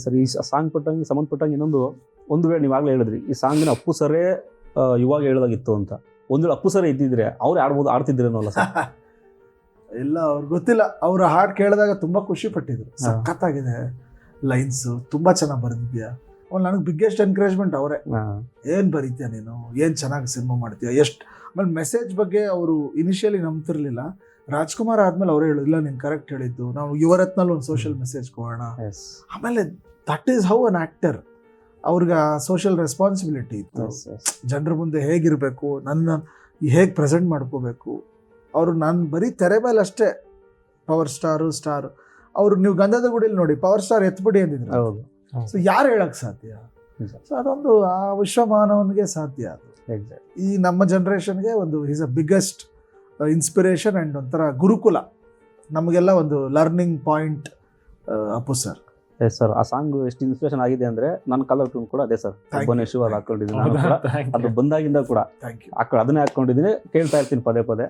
Sir ಈ song ಸಂಬಂಧಪಟ್ಟಂಗೆ ಒಂದು ವೇಳೆ ನೀವಾಗಲೇ ಹೇಳಿದ್ರಿ ಈ ಸಾಂಗಿನ ಅಪ್ಪು ಸರೇ ಇವಾಗ ಹೇಳೋದಾಗಿತ್ತು ಅಂತ, ಒಂದು ವೇಳೆ ಅಪ್ಪು ಸರೇ ಇದ್ದಿದ್ರೆ ಅವ್ರು ಆಡ್ತಿದ್ರೇನೋ ಅಲ್ಲ ಸರ್? ಇಲ್ಲ, ಅವ್ರಿಗೆ ಗೊತ್ತಿಲ್ಲ. ಅವ್ರ ಹಾಡು ಕೇಳಿದಾಗ ತುಂಬಾ ಖುಷಿ ಪಟ್ಟಿದ್ರು. ಸಖತ್ತಾಗಿದೆ ಲೈನ್ಸ್, ತುಂಬಾ ಚೆನ್ನಾಗಿ ಬರೆದಿದ್ಯಾ. ಅವ್ನು ನನಗೆ ಬಿಗ್ಗೆಸ್ಟ್ ಎನ್ಕರೇಜ್ಮೆಂಟ್ ಅವರೇ. ಏನ್ ಬರೀತೀಯ ನೀನು, ಏನ್ ಚೆನ್ನಾಗಿ ಸಿನಿಮಾ ಮಾಡ್ತೀಯ, ಎಷ್ಟು. ಆಮೇಲೆ ಮೆಸೇಜ್ ಬಗ್ಗೆ ಅವರು ಇನಿಷಿಯಲಿ ನಂಬ್ತಿರ್ಲಿಲ್ಲ. ರಾಜ್ಕುಮಾರ್ ಆದ್ಮೇಲೆ ಅವರೇ ಹೇಳಿಲ್ಲ, ನೀನು ಕರೆಕ್ಟ್ ಹೇಳಿದ್ದು, ನಾವು ಯುವರತ್ನಲ್ಲಿ ಒಂದು ಸೋಷಿಯಲ್ ಮೆಸೇಜ್ ಕೊಡೋಣ. ಆಮೇಲೆ that is how an actor. ಅವ್ರಿಗೆ ಸೋಷಿಯಲ್ ರೆಸ್ಪಾನ್ಸಿಬಿಲಿಟಿ ಇತ್ತು. ಜನರ ಮುಂದೆ ಹೇಗಿರಬೇಕು, ನನ್ನ ಹೇಗೆ ಪ್ರೆಸೆಂಟ್ ಮಾಡ್ಕೋಬೇಕು. ಅವರು ನಾನು ಬರೀ ತೆರೆ ಮೇಲೆ ಅಷ್ಟೇ ಪವರ್ ಸ್ಟಾರ್. ಅವರು ನೀವು ಗಂಧದ ಗುಡಿಯಲ್ಲಿ ನೋಡಿ, ಪವರ್ ಸ್ಟಾರ್ ಎತ್ಬಿಡಿ ಅಂದಿದ್ರು. ಸೊ ಯಾರು ಹೇಳಕ್ ಸಾಧ್ಯ? ಸೊ ಅದೊಂದು ಆ ವಿಶ್ವಮಾನವನಿಗೆ ಸಾಧ್ಯ. ಅದು ಈ ನಮ್ಮ ಜನರೇಷನ್ಗೆ ಒಂದು is a biggest inspiration and ಒಂಥರ ಗುರುಕುಲ, ನಮಗೆಲ್ಲ ಒಂದು learning point Appu sir. Yes sir, ಆ ಸಾಂಗ್ ಎಷ್ಟು ಇನ್ಸ್ಪಿರೇಷನ್ ಆಗಿದೆ ಅಂದ್ರೆ ನನ್ನ ಕಲರ್ ಟೂನ್ ಕೂಡ ಅದೇ ಸರ್. ಭುವನೇಶ್ವರ್ ಹಾಕೊಂಡಿದ್ದೀನಿ, ಅದು ಬಂದಾಗಿಂದ ಕೂಡ ಅದನ್ನೇ ಹಾಕೊಂಡಿದ್ದೀನಿ, ಕೇಳ್ತಾ ಇರ್ತೀನಿ ಪದೇ ಪದೇ.